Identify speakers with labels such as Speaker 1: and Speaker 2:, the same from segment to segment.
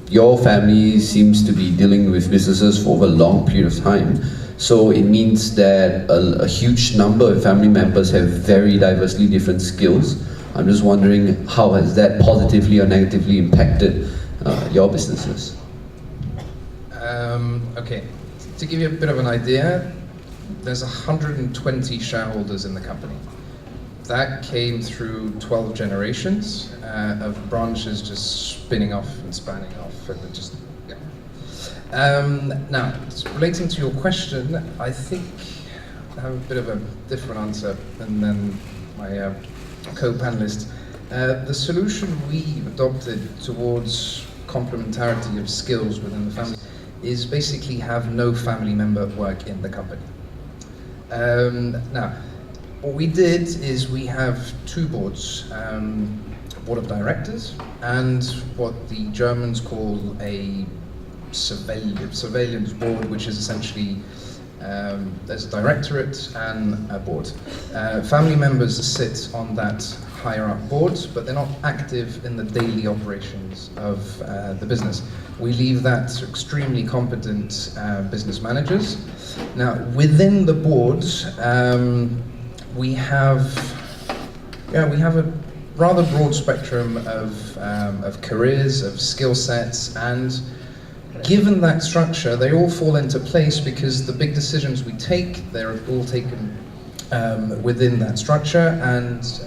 Speaker 1: your family seems to be dealing with businesses for over a long period of time. So it means that a huge number of family members have very diversely different skills. I'm just wondering, how has that positively or negatively impacted your businesses?
Speaker 2: Okay, to give you a bit of an idea, there's 120 shareholders in the company. That came through 12 generations of branches just spinning off and spanning off, and just, yeah. Now, relating to your question, I think I have a bit of a different answer than my co-panelist. The solution we've adopted towards complementarity of skills within the family is basically have no family member work in the company. Now, what we did is we have two boards, a board of directors and what the Germans call a surveillance board, which is essentially there's a directorate and a board. Family members sit on that higher up board, but they're not active in the daily operations of the business. We leave that to extremely competent business managers. Now, within the board, we have a rather broad spectrum of careers, of skill sets, and given that structure, they all fall into place because the big decisions we take, they're all taken within that structure, and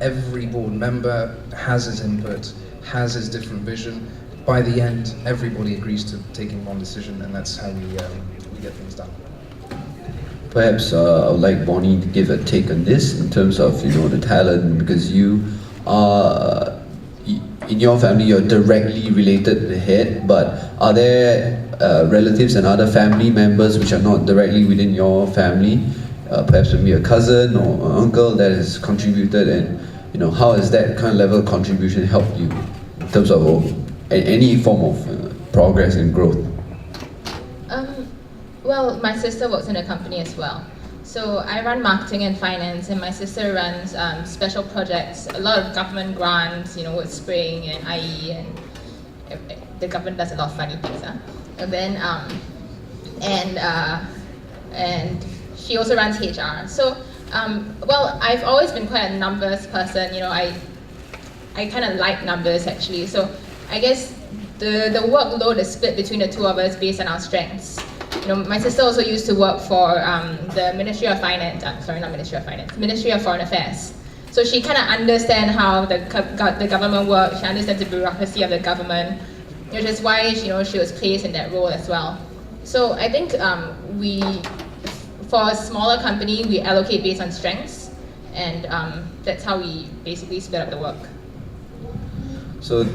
Speaker 2: every board member has his input, has his different vision. By the end, everybody agrees to taking one decision, and that's how we get things done.
Speaker 1: Perhaps I would like Bonnie to give a take on this in terms of the talent, because you are in your family you're directly related to the head, but are there relatives and other family members which are not directly within your family, perhaps maybe a cousin or an uncle that has contributed, and how has that kind of level of contribution helped you in terms of any form of progress and growth?
Speaker 3: Well, my sister works in a company as well. So I run marketing and finance, and my sister runs special projects, a lot of government grants, with Spring and IE, and the government does a lot of funny things. And then, and she also runs HR. So, well, I've always been quite a numbers person. I kind of like numbers actually. So I guess the workload is split between the two of us based on our strengths. My sister also used to work for the Ministry of Finance, Ministry of Foreign Affairs. So she kind of understands how the government works, she understands the bureaucracy of the government, which is why she was placed in that role as well. So I think for a smaller company, we allocate based on strengths, and that's how we basically split up the work.
Speaker 1: So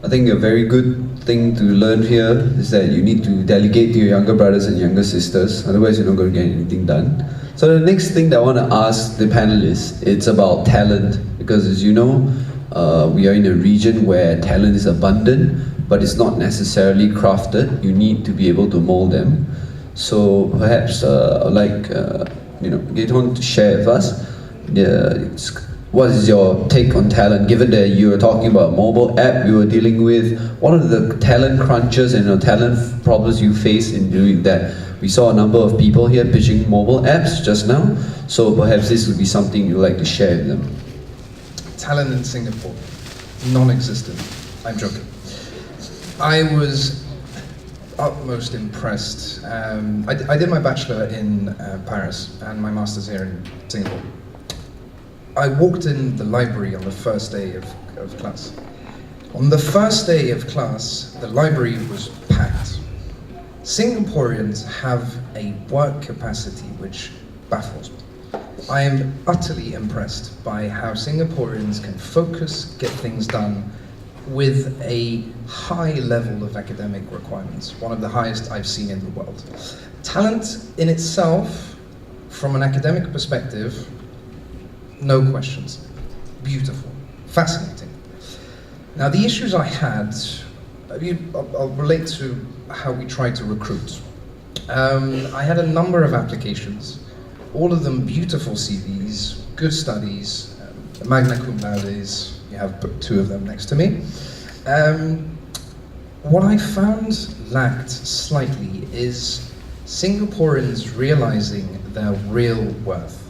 Speaker 1: I think a very good thing to learn here is that you need to delegate to your younger brothers and younger sisters, otherwise you're not going to get anything done. So the next thing that I want to ask the panelists, it's about talent, because as you know, we are in a region where talent is abundant, but it's not necessarily crafted. You need to be able to mold them. So perhaps I'd like Gaeton to share with us what is your take on talent, given that you were talking about mobile app you were dealing with? What are the talent crunches and talent problems you face in doing that? We saw a number of people here pitching mobile apps just now, so perhaps this would be something you'd like to share with them.
Speaker 2: Talent in Singapore, non-existent. I'm joking. I was utmost impressed. I did my bachelor in Paris and my master's here in Singapore. I walked in the library on the first day of class. On the first day of class, the library was packed. Singaporeans have a work capacity which baffles me. I am utterly impressed by how Singaporeans can focus, get things done with a high level of academic requirements, one of the highest I've seen in the world. Talent in itself, from an academic perspective, no questions. Beautiful. Fascinating. Now, the issues I had, I'll relate to how we tried to recruit. I had a number of applications, all of them beautiful CVs, good studies, magna cum laudes, you have two of them next to me. what I found lacked slightly is Singaporeans realizing their real worth.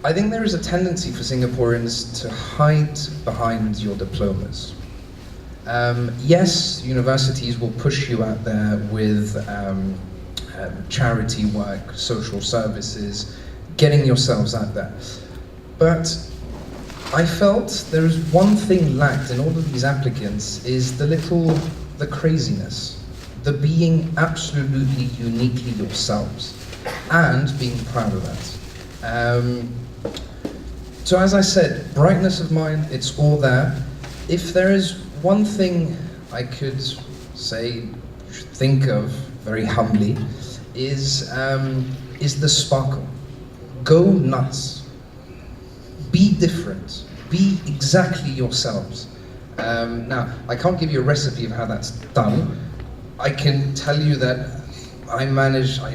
Speaker 2: I think there is a tendency for Singaporeans to hide behind your diplomas. Yes, universities will push you out there with charity work, social services, getting yourselves out there. But I felt there is one thing lacked in all of these applicants is the craziness, the being absolutely uniquely yourselves, and being proud of that. So as I said, brightness of mind, it's all there. If there is one thing I could say, think of very humbly, is the sparkle. Go nuts. Be different. Be exactly yourselves. Now, I can't give you a recipe of how that's done. I can tell you that I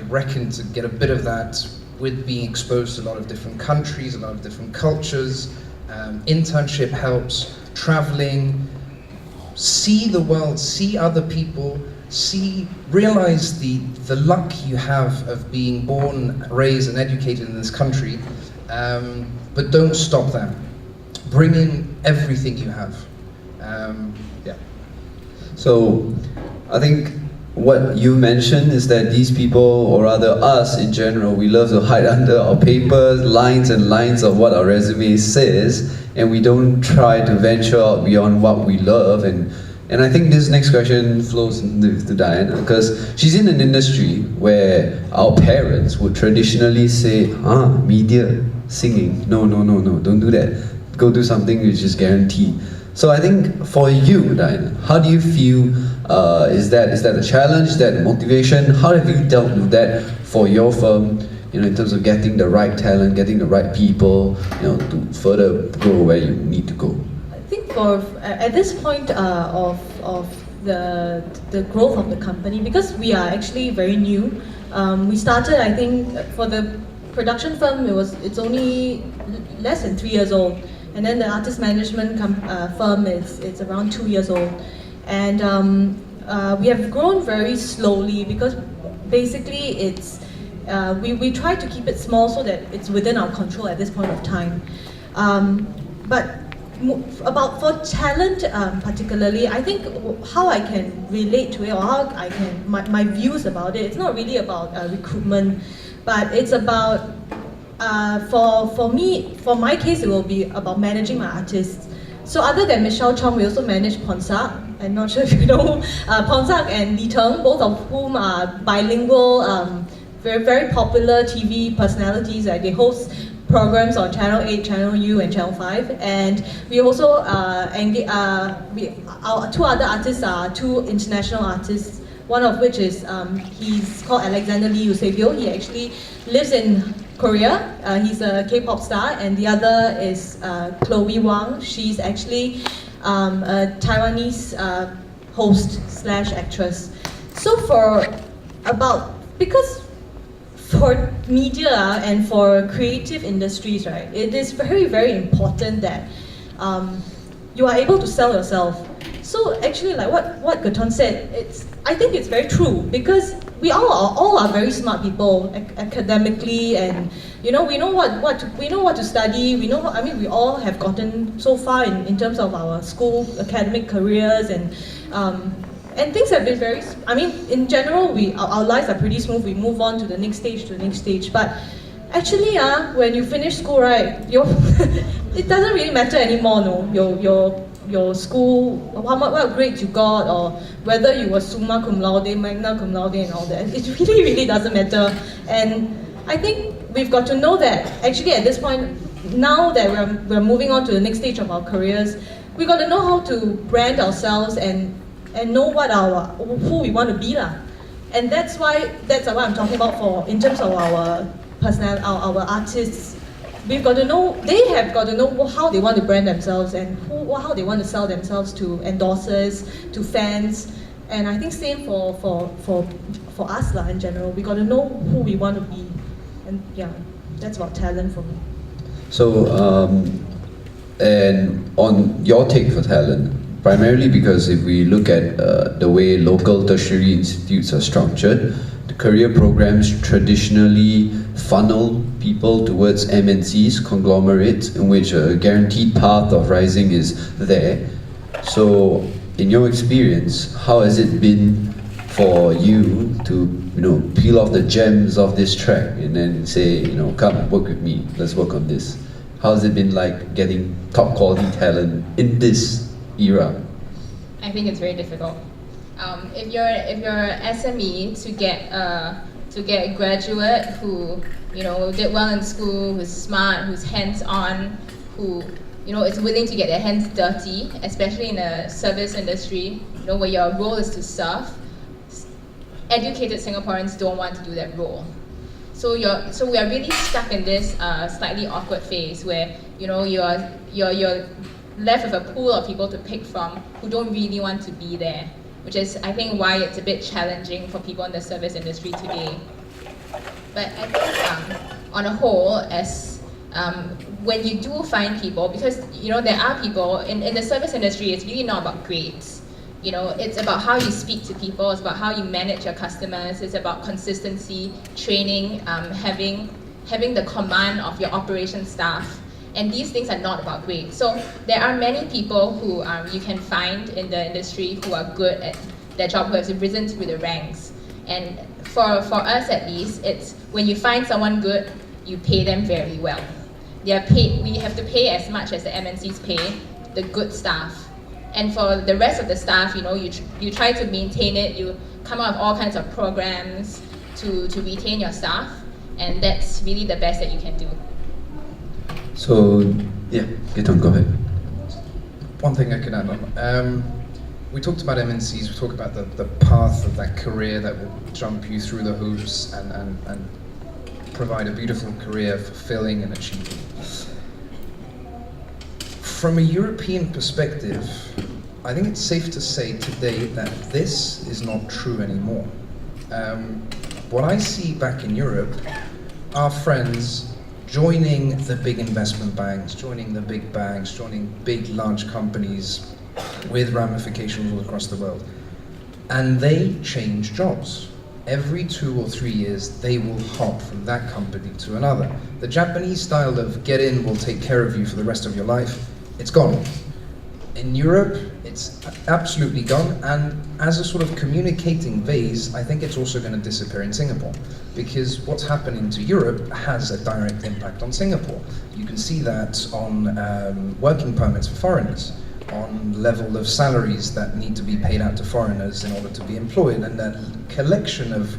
Speaker 2: reckon, to get a bit of that with being exposed to a lot of different countries, a lot of different cultures. Internship helps, traveling, see the world, see other people, realize the luck you have of being born, raised and educated in this country, but don't stop there. Bring in everything you have. Yeah.
Speaker 1: So, I think what you mentioned is that these people, or rather us in general, we love to hide under our papers, lines and lines of what our resume says, and we don't try to venture out beyond what we love. And I think this next question flows to Diana, because she's in an industry where our parents would traditionally say, media, singing, no, don't do that. Go do something which is guaranteed. So I think for you, Diana, how do you feel? Is that a challenge? Is that a motivation? How have you dealt with that for your firm? In terms of getting the right talent, getting the right people, to further grow where you need to go.
Speaker 4: I think at this point of the growth of the company, because we are actually very new. We started, I think, for the production firm, it's only less than 3 years old. And then the artist management firm it's around 2 years old, and we have grown very slowly because basically we try to keep it small so that it's within our control at this point of time. But for talent particularly, I think how I can relate to it, or how I can my views about it. It's not really about recruitment, but it's about. For my case, it will be about managing my artists. So other than Michelle Chong, we also manage Ponsak. I'm not sure if you know Ponsak and Lee Teng, both of whom are bilingual, very, very popular TV personalities. They host programs on Channel 8, Channel U, and Channel 5. And we also our two other artists are two international artists. One of which is he's called Alexander Lee Eusebio. He actually lives in Korea. He's a K-pop star, and the other is Chloe Wang. She's actually a Taiwanese host / actress. So because for media and for creative industries, right, it is very, very important that you are able to sell yourself. So actually, like what Gaton said, I think it's very true, because we all are very smart people academically, and we know what to study. We all have gotten so far in terms of our school academic careers, and things have been very. In general, our lives are pretty smooth. We move on to the next stage. But actually, when you finish school, right, it doesn't really matter anymore. No, your school, what grades you got, or whether you were summa cum laude, magna cum laude, and all that. It really, really doesn't matter. And I think we've got to know that actually at this point, now that we're moving on to the next stage of our careers, we've got to know how to brand ourselves and know who we want to be lah. And that's what I'm talking about in terms of our our artists. We've got to know, they have got to know how they want to brand themselves, and how they want to sell themselves to endorsers, to fans. And I think same for us in general. We got to know who we want to be, and yeah, that's about talent for me.
Speaker 1: So, and on your take for talent, primarily because if we look at the way local tertiary institutes are structured, the career programs traditionally funnel people towards MNCs, conglomerates, in which a guaranteed path of rising is there. So, in your experience, how has it been for you to, peel off the gems of this track and then say, come work with me, let's work on this? How has it been like getting top quality talent in this era?
Speaker 3: I think it's very difficult. If you're SME, to get a graduate who did well in school, who's smart, who's hands-on, who is willing to get their hands dirty, especially in the service industry, where your role is to serve. Educated Singaporeans don't want to do that role. So we are really stuck in this slightly awkward phase where you're left with a pool of people to pick from who don't really want to be there, which is, I think, why it's a bit challenging for people in the service industry today. But I think on a whole, when you do find people, because there are people in the service industry, it's really not about grades. It's about how you speak to people, it's about how you manage your customers, it's about consistency, training, having the command of your operations staff. And these things are not about grades. So there are many people who you can find in the industry who are good at their job, who have risen through the ranks. And for us at least, it's when you find someone good, you pay them very well. We have to pay as much as the MNCs pay the good staff. And for the rest of the staff, you try to maintain it, you come up with all kinds of programs to retain your staff, and that's really the best that you can do.
Speaker 1: So, yeah, go ahead.
Speaker 2: One thing I could add on. We talked about MNCs, we talked about the path of that career that will jump you through the hoops and provide a beautiful career, fulfilling and achieving. From a European perspective, I think it's safe to say today that this is not true anymore. What I see back in Europe are friends joining the big investment banks, joining the big banks, joining big, large companies with ramifications all across the world. And they change jobs. Every 2 or 3 years, they will hop from that company to another. The Japanese style of get in, we'll take care of you for the rest of your life, it's gone. In Europe, it's absolutely gone, and as a sort of communicating vase, I think it's also going to disappear in Singapore, because what's happening to Europe has a direct impact on Singapore. You can see that on working permits for foreigners, on level of salaries that need to be paid out to foreigners in order to be employed, and that collection of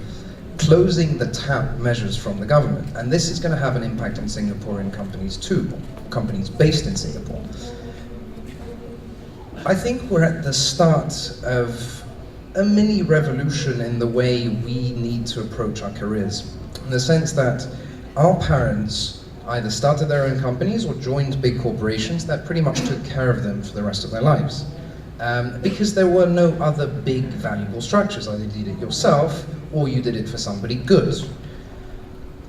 Speaker 2: closing the tap measures from the government. And this is going to have an impact on Singaporean companies too, companies based in Singapore. I think we're at the start of a mini revolution in the way we need to approach our careers, in the sense that our parents either started their own companies or joined big corporations that pretty much took care of them for the rest of their lives. Because there were no other big valuable structures. Either you did it yourself or you did it for somebody good.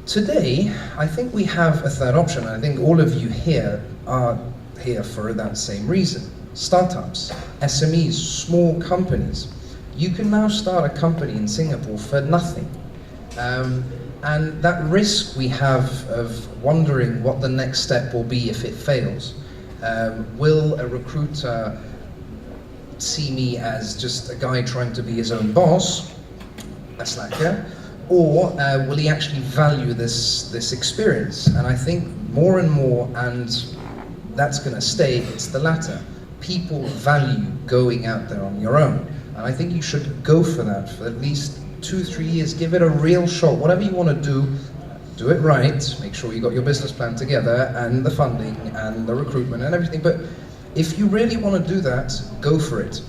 Speaker 2: Today, I think we have a third option. I think all of you here are here for that same reason. Startups, SMEs, small companies. You can now start a company in Singapore for nothing. And that risk we have of wondering what the next step will be if it fails. Will a recruiter see me as just a guy trying to be his own boss, a slacker, or will he actually value this experience? And I think more and more, and that's going to stay, it's the latter. People value going out there on your own. And I think you should go for that for at least 2-3 years. Give it a real shot. Whatever you want to do it right. Make sure you got your business plan together and the funding and the recruitment and everything. But if you really want to do that, go for it.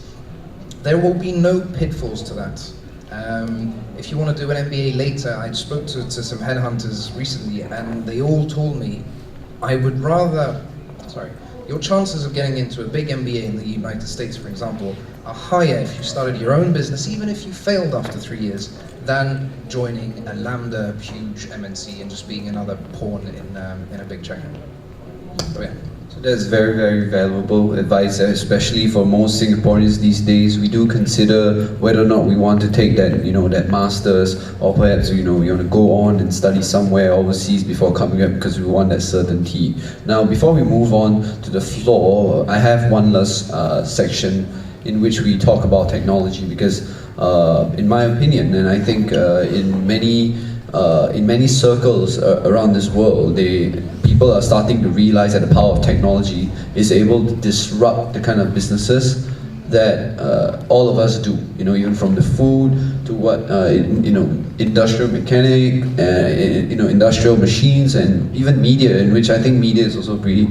Speaker 2: There will be no pitfalls to that. If you want to do an MBA later, I spoke to some headhunters recently and they all told me, your chances of getting into a big MBA in the United States, for example, are higher if you started your own business, even if you failed after 3 years, than joining a Lambda, huge MNC, and just being another pawn in a big checker. So yeah.
Speaker 1: That's very, very valuable advice, especially for most Singaporeans these days. We do consider whether or not we want to take that, that masters, or perhaps, we want to go on and study somewhere overseas before coming up because we want that certainty. Now, before we move on to the floor, I have one last section in which we talk about technology because, in my opinion, and I think in many circles around this world, people are starting to realize that the power of technology is able to disrupt the kind of businesses that all of us do. Even from the food to what industrial mechanic, industrial machines, and even media, in which I think media is also really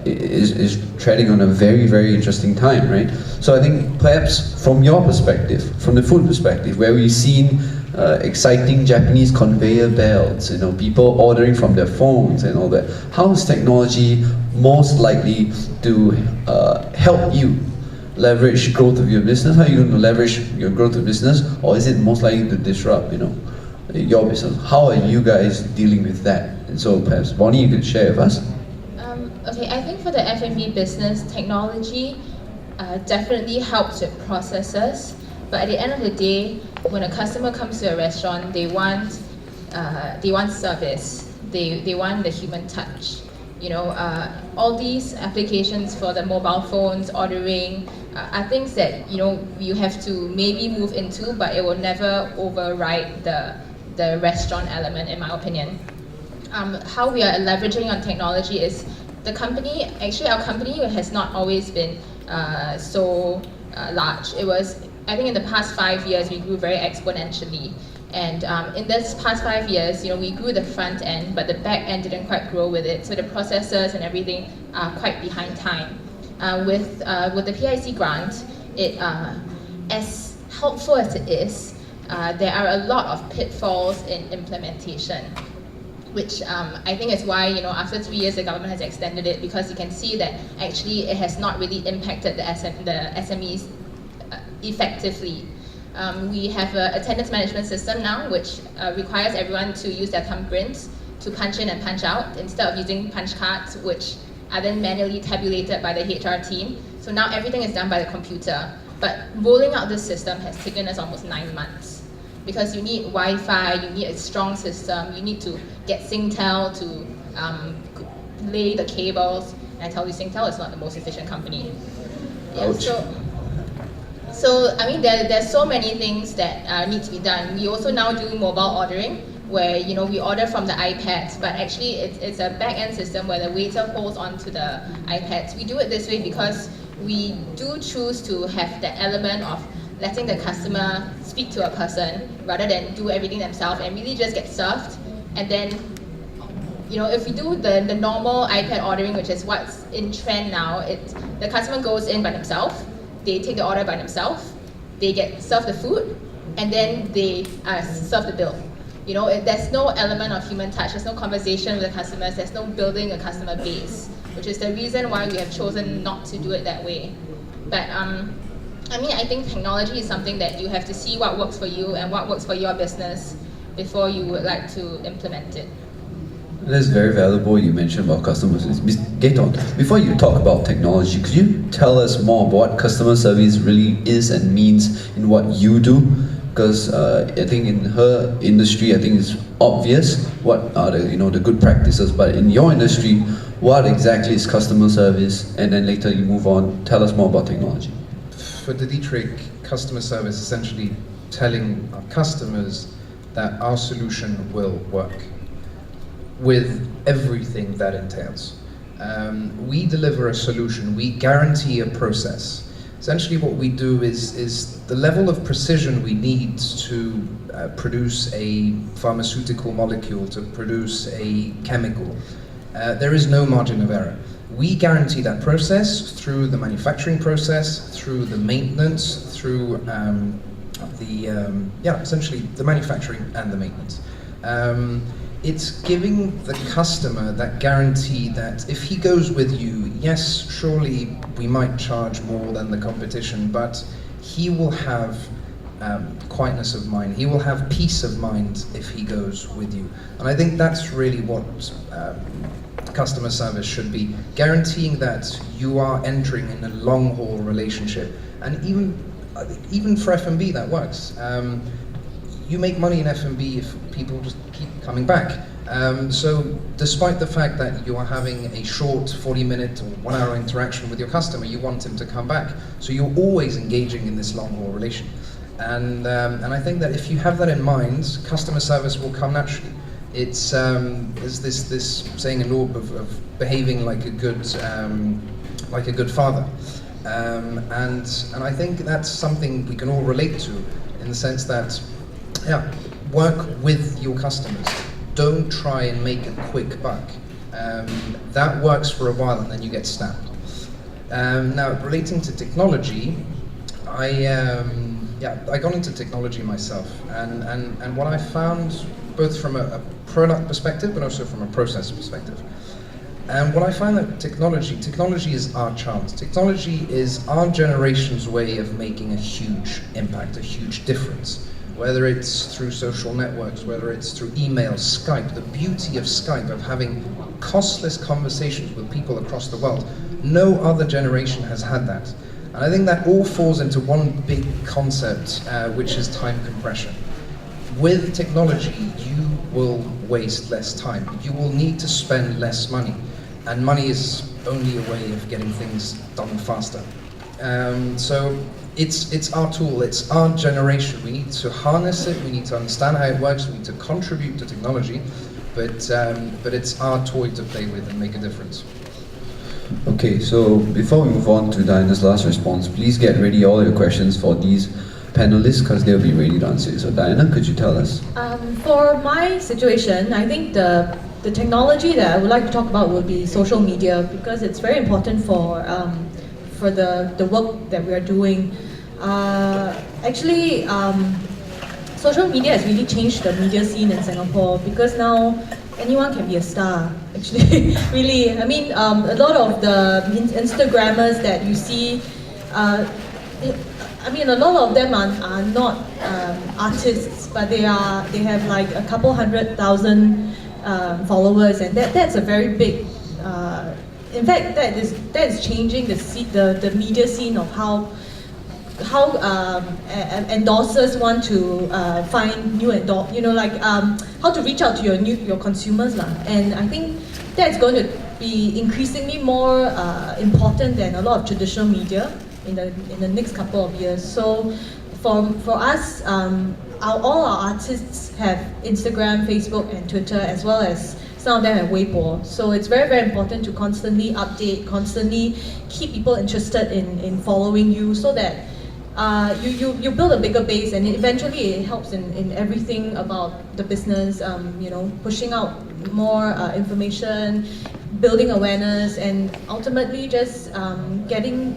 Speaker 1: is treading on a very, very interesting time, right? So I think perhaps from your perspective, from the food perspective, where we've seen exciting Japanese conveyor belts, people ordering from their phones and all that. How is technology most likely to help you leverage growth of your business? How are you going to leverage your growth of business, or is it most likely to disrupt, your business? How are you guys dealing with that? And so perhaps Bonnie, you could share with us.
Speaker 3: Okay, I think for the F&B business, technology definitely helps with processes. But at the end of the day, when a customer comes to a restaurant, they want service. They want the human touch. All these applications for the mobile phones, ordering, are things that you have to maybe move into, but it will never override the restaurant element, in my opinion. How we are leveraging on technology is our company has not always been so large. It was, I think in the past 5 years, we grew very exponentially. And in this past 5 years, we grew the front end, but the back end didn't quite grow with it. So the processes and everything are quite behind time. With the PIC grant, as helpful as it is, there are a lot of pitfalls in implementation, which I think is why, after 3 years, the government has extended it, because you can see that actually it has not really impacted the SMEs effectively. We have an attendance management system now, which requires everyone to use their thumbprints to punch in and punch out instead of using punch cards, which are then manually tabulated by the HR team. So now everything is done by the computer. But rolling out this system has taken us almost 9 months, because you need Wi-Fi, you need a strong system, you need to get Singtel to lay the cables. And I tell you, Singtel is not the most efficient company. Yeah, so I mean, there's so many things that need to be done. We also now do mobile ordering, where we order from the iPads, but actually it's a back-end system where the waiter holds onto the iPads. We do it this way because we do choose to have the element of letting the customer speak to a person rather than do everything themselves and really just get served. And then, if we do the normal iPad ordering, which is what's in trend now, the customer goes in by themselves, they take the order by themselves, they get served the food, and then they serve the bill. There's no element of human touch, there's no conversation with the customers, there's no building a customer base, which is the reason why we have chosen not to do it that way. But I think technology is something that you have to see what works for you and what works for your business before you would like to implement it.
Speaker 1: That's very valuable. You mentioned about customer service. Gaeton, before you talk about technology, could you tell us more about what customer service really is and means in what you do? Because I think in her industry, I think it's obvious what are the good practices. But in your industry, what exactly is customer service? And then later you move on. Tell us more about technology.
Speaker 2: For the Dietrich, customer service is essentially telling our customers that our solution will work, with everything that entails. We deliver a solution, we guarantee a process. Essentially what we do is the level of precision we need to produce a pharmaceutical molecule, to produce a chemical. There is no margin of error. We guarantee that process through the manufacturing process, through the maintenance, through essentially the manufacturing and the maintenance. It's giving the customer that guarantee that if he goes with you, yes, surely we might charge more than the competition, but he will have quietness of mind, he will have peace of mind if he goes with you. And I think that's really what customer service should be guaranteeing that you are entering in a long haul relationship, and even for F&B that works. You make money in F&B if people just keep coming back. So despite the fact that you are having a short 40-minute or 1 hour interaction with your customer, you want him to come back. So you're always engaging in this long haul relation. And I think that if you have that in mind, customer service will come naturally. It's there's this saying in law of behaving like a good father, and I think that's something we can all relate to, in the sense that, yeah, work with your customers. Don't try and make a quick buck. That works for a while and then you get snapped. Now, relating to technology, I got into technology myself, and what I found, both from a product perspective but also from a process perspective, and what I find that technology is our chance. Technology is our generation's way of making a huge impact, a huge difference. Whether it's through social networks, whether it's through email, Skype, the beauty of Skype, of having costless conversations with people across the world. No other generation has had that. And I think that all falls into one big concept, which is time compression. With technology, you will waste less time. You will need to spend less money. And money is only a way of getting things done faster. So it's our tool, it's our generation. We need to harness it, we need to understand how it works, we need to contribute to technology, but it's our toy to play with and make a difference.
Speaker 1: Okay, so before we move on to Diana's last response, please get ready all your questions for these panelists, because they'll be ready to answer it. So Diana, could you tell us?
Speaker 4: For my situation, I think the technology that I would like to talk about would be social media, because it's very important for the work that we are doing. Social media has really changed the media scene in Singapore, because now anyone can be a star, actually. Really, I mean, a lot of the Instagrammers that you see, a lot of them are not artists, but they have like a couple 100,000 followers, and that's a very big. In fact, that is changing the media scene of how endorsers want to find new how to reach out to your consumers lah. And I think that's going to be increasingly more important than a lot of traditional media in the next couple of years. So for us, all our artists have Instagram, Facebook, and Twitter, as well as some of them have Weibo. So it's very, very important to constantly update, constantly keep people interested in following you, so that you build a bigger base, and eventually it helps in everything about the business, pushing out more information, building awareness, and ultimately just getting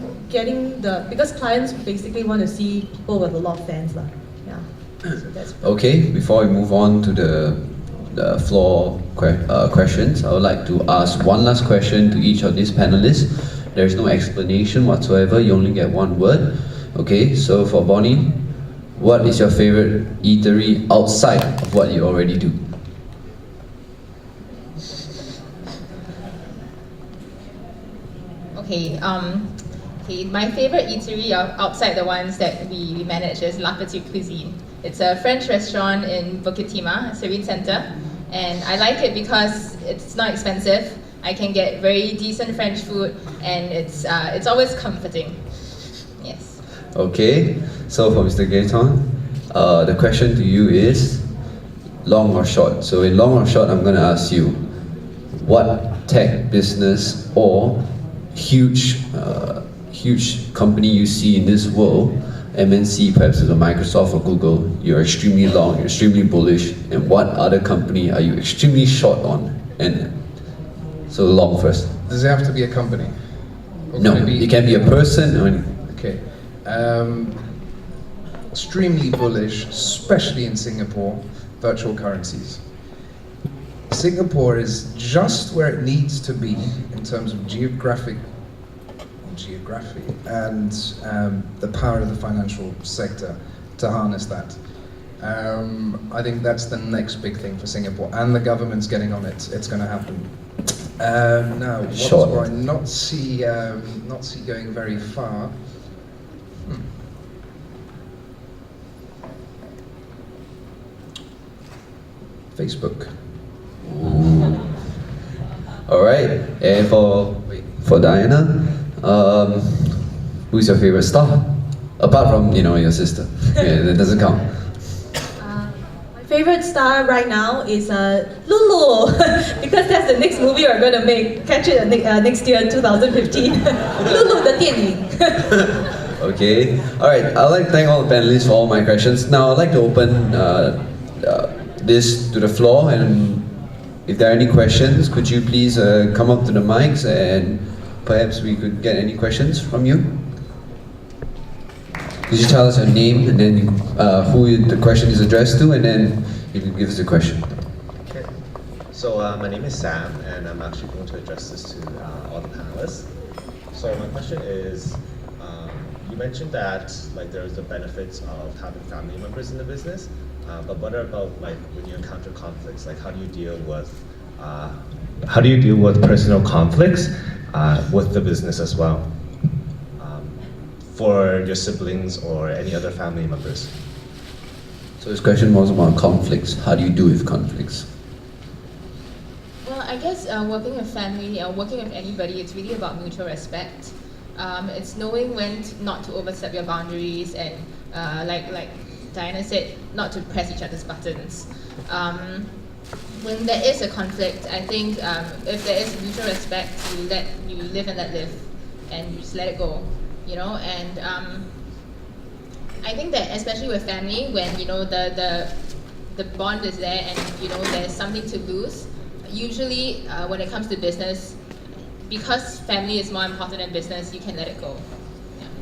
Speaker 4: because clients basically want to see people with a lot of fans lah. Yeah. So that's
Speaker 1: Okay, before we move on to the floor questions, I would like to ask one last question to each of these panelists. There is no explanation whatsoever, you only get one word. Okay, so for Bonnie, what is your favorite eatery outside of what you already do?
Speaker 3: Okay, my favorite eatery outside the ones that we manage is La Petite Cuisine. It's a French restaurant in Bukit Timah, Serene Center, and I like it because it's not expensive. I can get very decent French food, and it's always comforting. Yes.
Speaker 1: Okay, so for Mr. Gaeton, the question to you is long or short. So in long or short, I'm going to ask you, what tech business or huge company you see in this world, MNC, perhaps it's a Microsoft or Google, you're extremely long, you're extremely bullish, and what other company are you extremely short on? And so long first.
Speaker 2: Does it have to be a company? Or
Speaker 1: No,
Speaker 2: can
Speaker 1: it can be a person.
Speaker 2: Okay. Extremely bullish, especially in Singapore, virtual currencies. Singapore is just where it needs to be in terms of geography and the power of the financial sector to harness that. I think that's the next big thing for Singapore, and the government's getting on it. It's going to happen. Now, what
Speaker 1: Short.
Speaker 2: do I not see going very far? Facebook.
Speaker 1: All right. And for Diana, who's your favorite star? Apart from your sister, yeah, that doesn't count.
Speaker 4: My favorite star right now is Lulu, because that's the next movie we're going to make. Catch it next year, 2015. Lulu, the 电影.
Speaker 1: Okay. All right. I'd like to thank all the panelists for all my questions. Now I'd like to open this to the floor, and if there are any questions, could you please come up to the mics and perhaps we could get any questions from you? Could you tell us your name and then who the question is addressed to, and then you can give us the question.
Speaker 5: Okay. So my name is Sam, and I'm actually going to address this to all the panelists. So my question is, you mentioned that there's the benefits of having family members in the business, but what about when you encounter conflicts? How do you deal with personal conflicts with the business as well? For your siblings or any other family members?
Speaker 1: So this question was about conflicts. How do you deal with conflicts?
Speaker 3: Well, I guess working with family or working with anybody, it's really about mutual respect. It's knowing when not to overstep your boundaries and, like Diana said, not to press each other's buttons. When there is a conflict, I think if there is mutual respect, you live and let live, and you just let it go. And I think that especially with family, when the bond is there and there's something to lose, usually when it comes to business, because family is more important than business, you can let it go.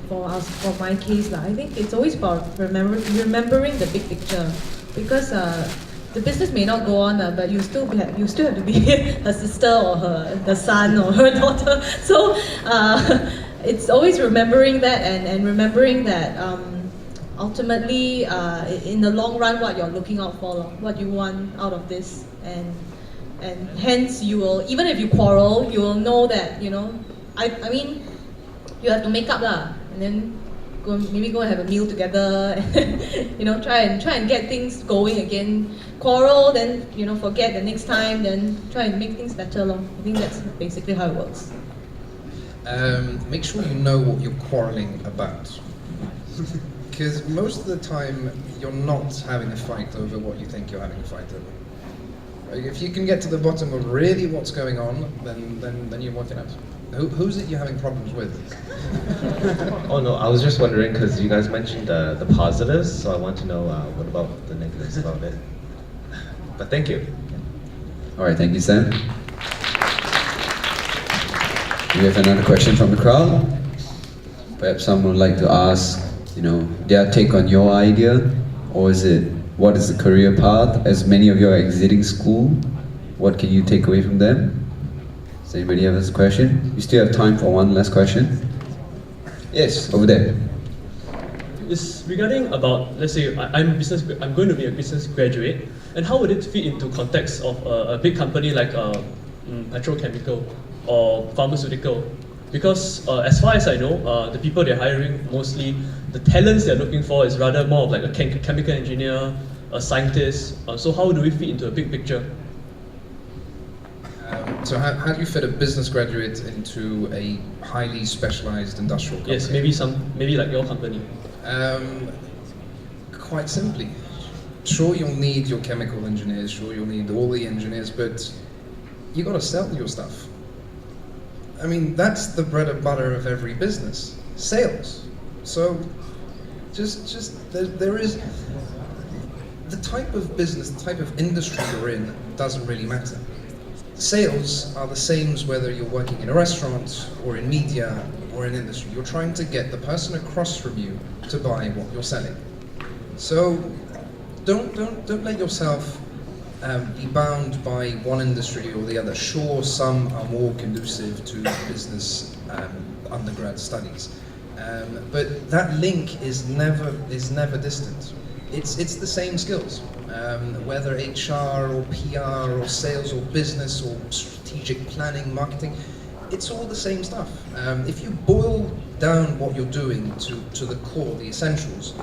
Speaker 4: For my case, I think it's always about remembering the big picture, because the business may not go on, but you still have to be her sister or the son or her daughter. So it's always remembering that and remembering that ultimately, in the long run, what you're looking out for, what you want out of this, and hence you will, even if you quarrel, you will know that I mean, you have to make up and then maybe go and have a meal together, and try and get things going again. Quarrel, then forget the next time, then try and make things better. I think that's basically how it works.
Speaker 2: Make sure you know what you're quarreling about. Because most of the time, you're not having a fight over what you think you're having a fight over. If you can get to the bottom of really what's going on, then you're working out. Who's it you're having problems with?
Speaker 5: Oh no, I was just wondering because you guys mentioned the positives, so I want to know what about the negatives about it. But thank you.
Speaker 1: All right, thank you, Sam. Do we have another question from the crowd? Perhaps someone would like to ask, their take on your idea, or what is the career path? As many of you are exiting school, what can you take away from them? Does anybody have a question? We still have time for one last question. Yes, over there.
Speaker 6: It's regarding about, let's say, I'm going to be a business graduate, and how would it fit into context of a big company like petrochemical or pharmaceutical? Because as far as I know, the people they're hiring, mostly the talents they're looking for is rather more of like a chemical engineer, a scientist. So how do we fit into a big picture?
Speaker 2: So how do you fit a business graduate into a highly specialized industrial company?
Speaker 6: Yes, maybe like your company.
Speaker 2: Quite simply. Sure, you'll need your chemical engineers, sure you'll need all the engineers, but you got to sell your stuff. I mean, that's the bread and butter of every business, sales. So there is, the type of business, the type of industry you're in doesn't really matter. Sales are the same as whether you're working in a restaurant or in media or in industry. You're trying to get the person across from you to buy what you're selling. So don't let yourself be bound by one industry or the other. Sure, some are more conducive to business undergrad studies, but that link is never distant. it's the same skills. Whether HR or PR or sales or business or strategic planning, marketing, it's all the same stuff. If you boil down what you're doing to the core, the essentials,